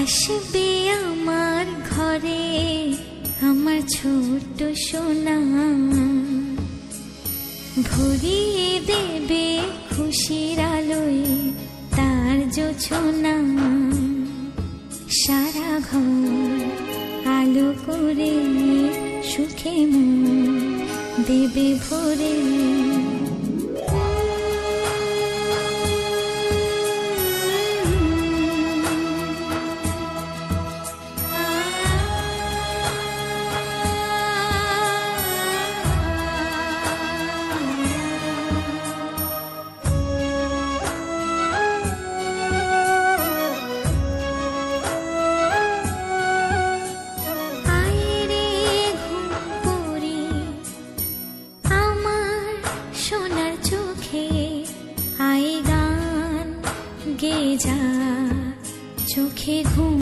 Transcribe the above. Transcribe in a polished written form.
আসবে আমার ঘরে আমার ছোট্ট সোনা, ভরিয়ে দেবে খুশির আলোয় তার জোছনা। সারা ঘর আলো করে সুখে মন দেবে ভরে। গে যা চোখে ঘুম।